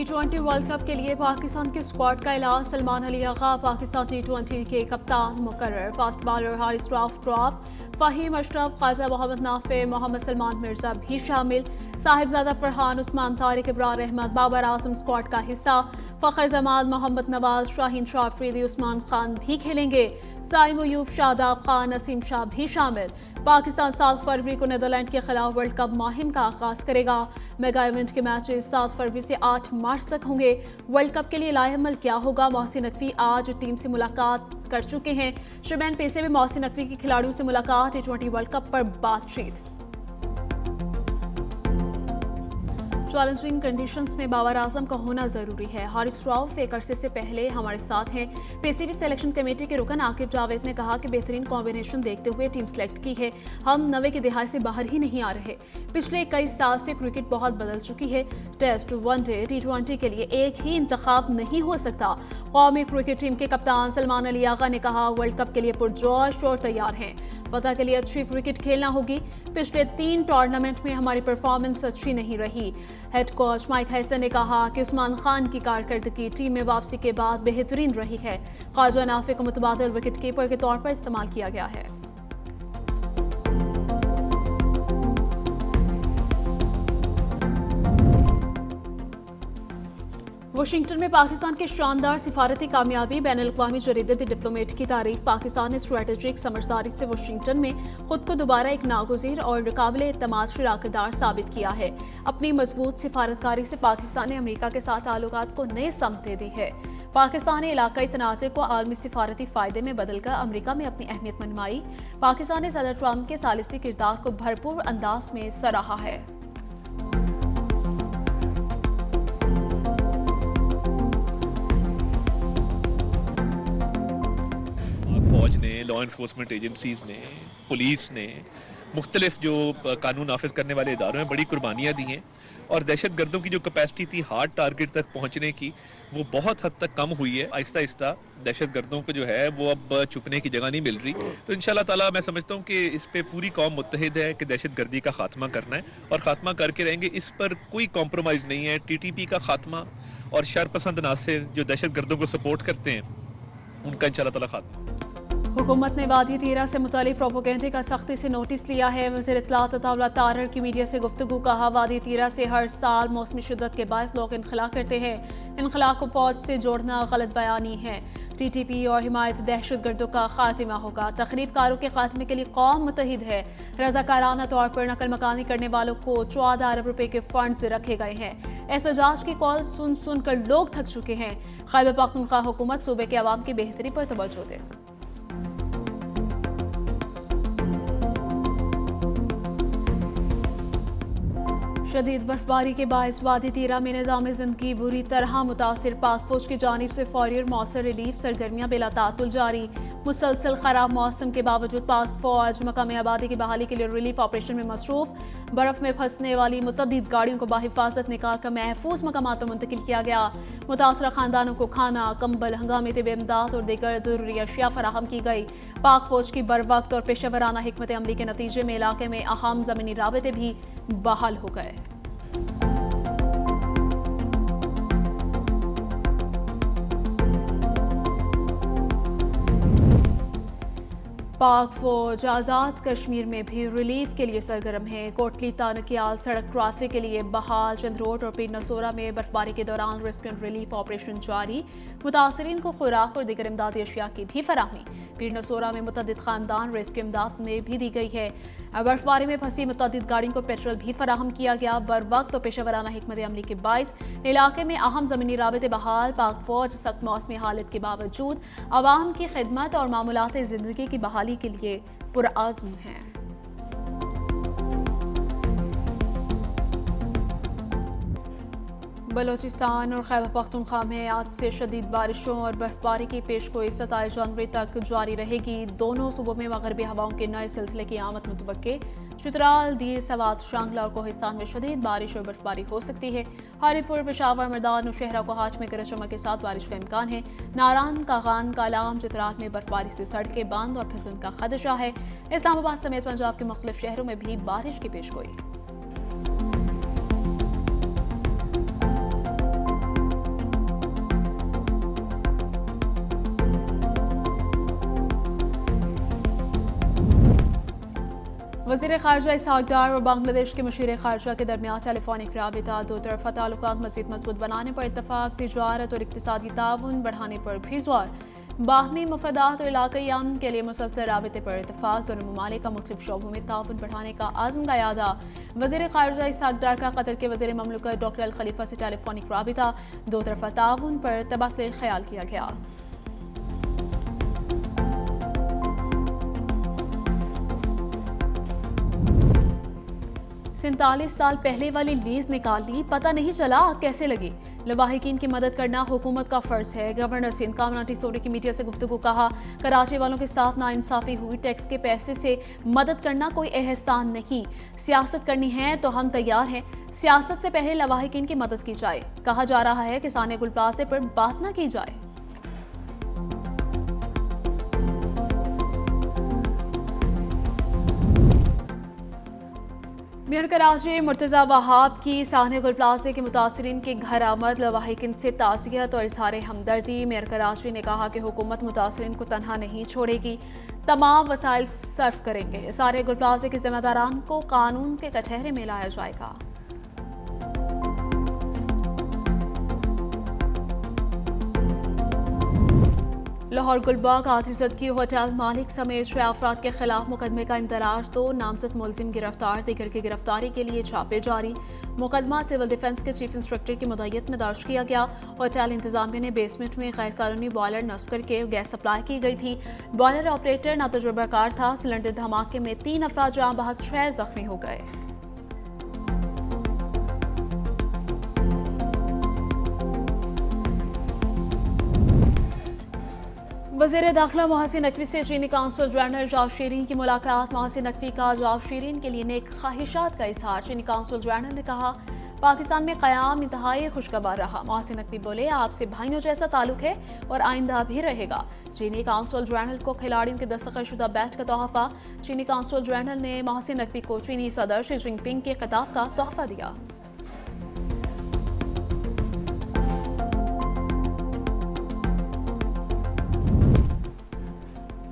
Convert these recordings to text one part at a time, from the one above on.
T20 world cup के लिए पाकिस्तान के स्क्वाड का ऐलान। सलमान अली आगा पाकिस्तान T20 के कप्तान मुकर्रर। Fast bowler Haris Rauf drop, Faheem Ashraf, Khawaja Mohammad Nafay, Mohammad Salman Mirza भी शामिल। साहिबजादा फरहान, उस्मान तारिक, इब्रार अहमद, बाबर आजम स्क्वाड का हिस्सा। फ़खर जमाल, मोहम्मद नवाज, शाहीन शाह अफरीदी, उस्मान खान भी खेलेंगे। साइम अयूब, शादाब खान, नसीम शाह भी शामिल। पाकिस्तान 7 फरवरी को नीदरलैंड के खिलाफ वर्ल्ड कप मुहिम का आगाज करेगा। मेगा इवेंट के मैचेस 7 फरवरी से 8 मार्च तक होंगे। वर्ल्ड कप के लिए लाएअमल क्या होगा? मोहसिन नकवी आज टीम से मुलाकात कर चुके हैं। शरमैन पेसे में मोहसिन नकवी के खिलाड़ियों से मुलाकात। T20 वर्ल्ड कप पर बातचीत। चैलेंजिंग कंडीशंस में बाबर आजम का होना जरूरी है। हारिस रऊफ एक अरसे से पहले हमारे साथ हैं। पीसीबी सिलेक्शन कमेटी के रुकन आकिब जावेद ने कहा कि बेहतरीन कॉम्बिनेशन देखते हुए टीम सेलेक्ट की है। हम 90 की दिहाई से बाहर ही नहीं आ रहे। पिछले कई साल से क्रिकेट बहुत बदल चुकी है। टेस्ट, वनडे, T20 के लिए एक ही इंतखाब नहीं हो सकता। कौमी क्रिकेट टीम के कप्तान सलमान अली आगा ने कहा, वर्ल्ड कप के लिए पुरजोश और तैयार हैं। पता के लिए अच्छी क्रिकेट खेलना होगी। पिछले 3 टूर्नामेंट में हमारी परफॉर्मेंस अच्छी नहीं रही। हेड कोच माइक हैसन ने कहा कि उस्मान खान की कारकर्दगी टीम में वापसी के बाद बेहतरीन रही है। ख्वाजा नाफे को मुतबादिल विकेट कीपर के तौर पर इस्तेमाल किया गया है। वाशिंगटन में पाकिस्तान की शानदार सिफारती कामयाबी। बैनुल-अक़वामी जरीदे द डिप्लोमेट की तारीफ। पाकिस्तान ने स्ट्रेटेजिक समझदारी से वाशिंगटन में खुद को दोबारा एक नागुज़ीर और काबिल एतमाद शराकतदार साबित किया है। अपनी मजबूत सिफारतकारी से पाकिस्तान ने अमेरिका के साथ ताल्लुकात को नई समतें दी है। पाकिस्तान ने इलाकाई तनाज़े को आलमी सिफारती फ़ायदे में बदलकर अमेरिका में अपनी अहमियत मनवाई। पाकिस्तान ने सदर ट्रंप के सालिसी किरदार को भरपूर अंदाज में सराहा है। फौज ने, लॉ इन्फोर्समेंट एजेंसीज ने, पुलिस ने, मुख्तलिफ जो कानून नाफिज करने वाले इदारों में बड़ी कुर्बानियाँ दी हैं और दहशत गर्दों की जो कैपेसिटी थी हार्ड टारगेट तक पहुँचने की, वो बहुत हद तक कम हुई है। आहिस्ता आहिस्ता दहशत गर्दों को जो है वो अब छुपने की जगह नहीं मिल रही। तो इंशाल्लाह ताला मैं समझता हूँ कि इस पे पूरी कौम मुत्तहिद है कि दहशत गर्दी का खात्मा करना है और खात्मा करके रहेंगे। इस पर कोई कॉम्प्रोमाइज़ नहीं है। TTP का खात्मा और शरपसंद नासिर जो दहशत गर्दों को सपोर्ट करते हैं उनका इंशाल्लाह ताला खात्मा। हुकूमत ने वादी तीरा से मुतालिक प्रोपोगेंडे का सख्ती से नोटिस लिया है। वज़ीर इत्तलात अताउल्लाह तारर की मीडिया से गुफ्तगू। कहा, वादी तीरा से हर साल मौसमी शिद्दत के बायस लोग इनखला करते हैं। इनखला को फौज से जोड़ना गलत बयानी है। TTP और हिमायत दहशत गर्दों का खात्मा होगा। तखरीबकारों के खात्मे के लिए कौम मुत्तहिद है। रज़ाकाराना तौर पर नकल मकानी करने वालों को 14 अरब रुपए के फंड्स रखे गए हैं। एहतजाज की कॉल सुन सुन कर लोग थक चुके हैं। खैबर पख्तूनख्वा हुकूमत सूबे के अवाम की बेहतरी पर तवज्जो दे। शदीद बर्फबारी के बायस वादी तीरा में निज़ाम ज़िंदगी बुरी तरह मुतासिर। पाक फौज की जानिब से फौरी और मौसर रिलीफ सरगर्मियाँ बिलातातुल जारी। मुसलसल खराब मौसम के बावजूद पाक फौज मकामी आबादी की बहाली के लिए रिलीफ ऑपरेशन में मसरूफ। बर्फ में फंसने वाली मुतअद्दिद गाड़ियों को बाहिफाजत निकाल कर महफूज मकामात पर मुंतकिल किया गया। मुतासरा खानदानों को खाना, कंबल, हंगामी तिब इमदाद और दीगर ज़रूरी अशिया फराहम की गई। पाक फौज की बर वक्त और पेशेवराना हिकमत अमली के नतीजे में इलाके में अहम ज़मीनी राबते भी बहाल हो गए। पाक फौज आज़ाद कश्मीर में भी रिलीफ के लिए सरगर्म है। कोटली तानकियाल सड़क ट्रैफिक के लिए बहाल। चंद्रोट और पीर नसोरा में बर्फबारी के दौरान रेस्क्यू एंड रिलीफ ऑपरेशन जारी। मुतासरीन को खुराक और दीगर इमदादी अशिया की भी फराहमी। पीर नसोरा में मुतअद्दिद खानदान रेस्क्यू इमदाद में भी दी गई है। बर्फबारी में फंसी मुतअद्दिद गाड़ियों को पेट्रोल भी फराहम किया गया। बर वक्त और पेशेवराना हिकमत अमली के बाइस इलाके में अहम ज़मीनी राबते बहाल। पाक फौज सख्त मौसमी हालत के बावजूद आवाम की खिदमत और मामूलात ज़िंदगी की बहाली के लिए पुरआज़्म है। बलोचिस्तान और खैबर पख्तूनख्वा में आज से शदीद बारिशों और बर्फबारी की पेशगोई 27 जनवरी तक जारी रहेगी। दोनों सूबों में मगरबी हवाओं के नए सिलसिले की आमद मुतवक्के। चित्राल, दीर, सवात, शांगला और कोहिस्तान में शदीद बारिश और बर्फबारी हो सकती है। हरिपुर, पेशावर, मर्दान और शहरा को हाच में गरज चमक के साथ बारिश का इम्कान है। नारान, कागान, कालाम, चित्राल में बर्फबारी से सड़कें बंद और फिसलन का खदशा है। इस्लामाबाद समेत पंजाब के मुख्तलिफ शहरों में भी बारिश की पेशगोई। वज़ीर ख़ारजा इसहाक़ डार और बांग्लादेश के मशीर ख़ारजा के दरमियान टेलीफोनिक राबिता, दो तरफ़ा ताल्लुकात मज़ीद मज़बूत बनाने पर इत्तफ़ाक़, तिजारत और इक़्तिसादी ताउन बढ़ाने पर भी ज़ोर, बाहमी मफादात और इलाक़ाई अमन के लिए मुसलसल राबिते पर इत्तफ़ाक़, दोनों ममालिक का मुख्तलिफ़ शोबों में ताउन बढ़ाने का आज़म का यादा। वज़ीर ख़ारजा इसहाक़ डार का कतर के वज़ीर ममलकत डॉक्टर अल खलीफा से टेलीफोनिक राबिता, दो तरफ़ा ताउन पर तबादले ख़याल किया गया। 47 साल पहले वाली लीज निकाल ली, पता नहीं चला कैसे लगी। लवाहिकीन की मदद करना हुकूमत का फर्ज है। गवर्नर सिंध कामना टिसोरी की मीडिया से गुफ्तगू, कहा कराची वालों के साथ नाइंसाफी हुई, टैक्स के पैसे से मदद करना कोई एहसान नहीं। सियासत करनी है तो हम तैयार हैं, सियासत से पहले लवाहिकीन की मदद की जाए। कहा जा रहा है कि साने गुल प्लाजे पर बात न की जाए। मेयर कराची मुर्तज़ा वहाब की साने गुल प्लाजे के मुतासरीन के घर आमद, लवाहिकीन से ताज़ियत और इज़हार हमदर्दी। मेयर कराची ने कहा कि हुकूमत मुतासरीन को तन्हा नहीं छोड़ेगी, तमाम वसाइल सर्फ करेंगे। साने गुल प्लाजे के जिम्मेदारान को कानून के कचहरे में लाया जाएगा। लाहौर गुलबाग आतिशत की होटल मालिक समेत 6 अफराद के खिलाफ मुकदमे का इंदराज, 2 नामजद मुलजिम गिरफ्तार, दीगर की गिरफ्तारी के लिए छापे जारी। मुकदमा सिविल डिफेंस के चीफ इंस्पेक्टर की मुद्दत में दर्ज किया गया। होटल इंतजामिया ने बेसमेंट में गैर कानूनी बॉयलर नस्ब करके गैस सप्लाई की गई थी। बॉयलर ऑपरेटर नातजुर्बाकार था। सिलेंडर धमाके में 3 अफराद जाँ बहक 6 जख्मी हो गए। वज़ीर दाखिला मोहसिन नकवी से चीनी काउंसिल जनरल जाव शीरीन की मुलाकात। मोहसिन नकवी का जाव शीरीन के लिए नेक ख्वाहिशात का इजहार। चीनी काउंसिल जनरल ने कहा पाकिस्तान में क़याम इंतहाई खुशगवार रहा। मोहसिन नकवी बोले आपसे भाइयों जैसा ताल्लुक है और आइंदा भी रहेगा। चीनी काउंसिल जनरल को खिलाड़ियों के दस्तखतशुदा बैच का तोहफा। चीनी काउंसिल जनरल ने मोहसिन नकवी को चीनी सदर शी जिनपिंग के खिताब का तोहफा दिया।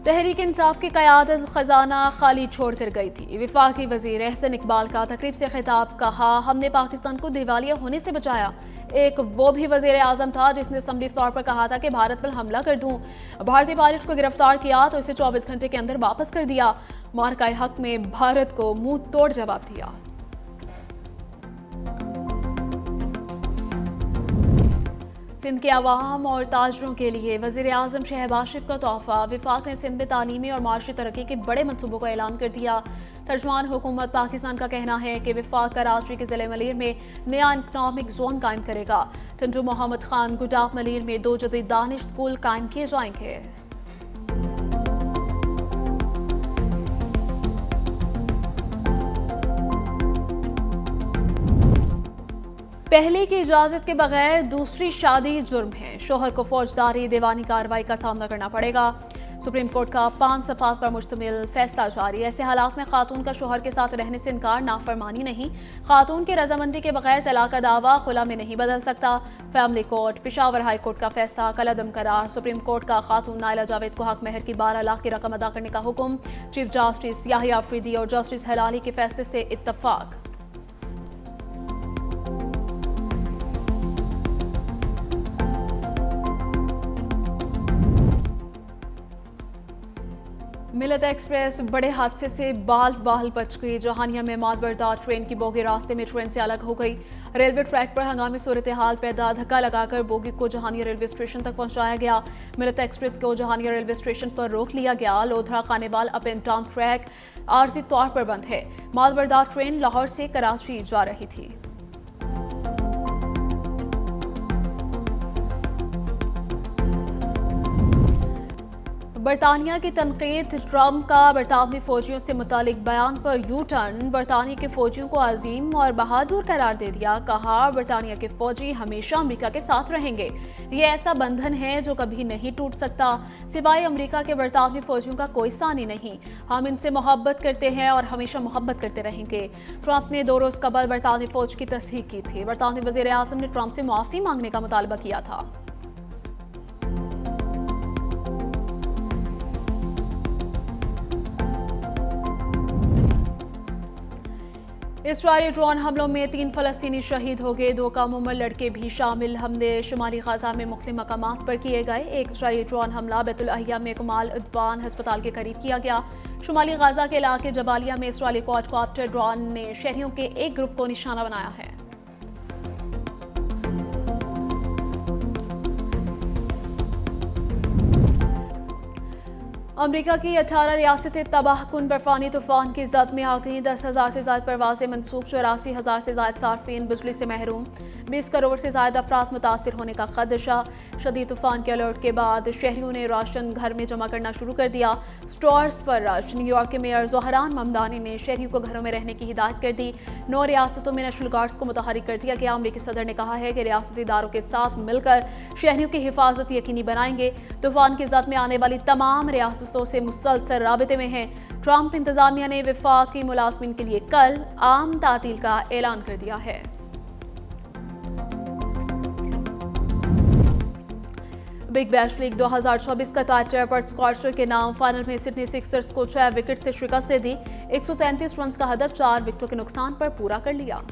तहरीक इंसाफ की क़यादत खजाना खाली छोड़कर गई थी। वफाकी वज़ीर एहसन इकबाल का तकरीब से खिताब, कहा हमने पाकिस्तान को दिवालिया होने से बचाया। एक वो भी वज़ीर आज़म था जिसने असम्बली फ्लोर पर कहा था कि भारत पर हमला कर दूं। भारतीय पायलट को गिरफ्तार किया तो इसे 24 घंटे के अंदर वापस कर दिया। मार्का हक में भारत को मुंह तोड़ जवाब दिया। सिंध के अवाम और ताजरों के लिए वज़ीर आज़म शहबाज शरीफ का तोहफा। वफाक ने सिंध में तालीमी और माशी तरक्की के बड़े मनसूबों का ऐलान कर दिया। तर्जमान हुकूमत पाकिस्तान का कहना है कि वफाक कराची के ज़िले मलीर में नया इकनॉमिक जोन कायम करेगा। टंडू मोहम्मद खान गुडाप मलीर में 2 जदीद दानिश स्कूल कायम किए जाएंगे। पहले की इजाजत के बगैर दूसरी शादी जुर्म है। शोहर को फौजदारी दीवानी कार्रवाई का सामना करना पड़ेगा। सुप्रीम कोर्ट का 5 सफ़ात पर मुश्तमिल फैसला जारी। ऐसे हालात में खातून का शोहर के साथ रहने से इनकार नाफरमानी नहीं। खातून की रजामंदी के बगैर तलाक का दावा खुला में नहीं बदल सकता। Family court. Peshawar high court का फैसला कलअदम करार। सुप्रीम कोर्ट का खातून नाइला जावेद को हक महर की 12 लाख की रकम अदा करने का हुक्म। चीफ जस्टिस याहिया अफरीदी और जस्टिस हलाली के फैसले से इत्तफाक। मिलत एक्सप्रेस बड़े हादसे से बाल बाल बच गई। जहानिया में मालबरदार ट्रेन की बोगी रास्ते में ट्रेन से अलग हो गई। रेलवे ट्रैक पर हंगामी सूरत हाल पैदा, धक्का लगाकर बोगी को जहानिया रेलवे स्टेशन तक पहुंचाया गया। मिलत एक्सप्रेस को जहानिया रेलवे स्टेशन पर रोक लिया गया। Lodhran Khanewal up and down track आर्जी तौर पर बंद है। मालबरदार ट्रेन लाहौर से कराची जा रही थी। बरतानिया की तनकीद। ट्रंप का बरतानवी फौजियों से मुतालिक बयान पर यू टर्न। बरतानिया के फौजियों को अजीम और बहादुर करार दे दिया। कहा बरतानिया के फौजी हमेशा अमेरिका के साथ रहेंगे। ये ऐसा बंधन है जो कभी नहीं टूट सकता। सिवाय अमेरिका के बरतानवी फौजियों का कोई सानी नहीं। हम इनसे मोहब्बत करते हैं और हमेशा मोहब्बत करते रहेंगे। ट्रंप ने 2 रोज कबल बरतानवी फौज की तस्दीक की थी। बरतानवी वज़ीर आज़म ने ट्रंप से मुआफ़ी मांगने का मुतालबा किया था। इसराइली ड्रोन हमलों में 3 फलस्तीनी शहीद हो गए, 2 कम उम्र लड़के भी शामिल। हमले शुमाली गाजा में मुख्तलिफ मकामात पर किए गए। एक इसराइली ड्रोन हमला बैतुल अहिया में कमाल उद्वान अस्पताल के करीब किया गया। शुमाली गाजा के इलाके जबालिया में इसराइली क्वाडकॉप्टर ड्रोन ने शहरियों के एक ग्रुप को निशाना बनाया है। अमेरिका की 18 रियासतें तबाहकुन बर्फानी तूफान की जद में आ गईं। 10,000 से ज्यादा परवाजें मनसूख, 84,000 से ज्यादा सार्फिन बिजली से महरूम, 20 करोड़ से ज्यादा अफराद मुतासिर होने का खदशा। शदीद तूफान के अलर्ट के बाद शहरियों ने राशन घर में जमा करना शुरू कर दिया। स्टोर्स पर रश। न्यूयॉर्क के मेयर ज़ोहरान ममदानी ने शहरियों को घरों में रहने की हिदायत कर दी। 9 रियासतों में नेशनल गार्ड्स को मुतहरिक कर दिया गया। अमरीकी सदर ने कहा है कि रियासती इदारों के साथ मिलकर शहरियों की हिफाजत यकीनी बनाएंगे। तूफान की जद में आने वाली तमाम रियासतों से मुसलसल राबिते में हैं। ट्रंप इंतजामिया ने वफाकी मुलाजमिन के लिए कल आम तातील का ऐलान कर दिया है। बिग बैश लीग 2024 का टाइटल पर स्कॉर्चर के नाम। फाइनल में सिडनी सिक्सर्स को 6 विकेट से शिकस्त दे दी। 133 रन का हदफ 4 विकेटों के नुकसान पर पूरा कर लिया।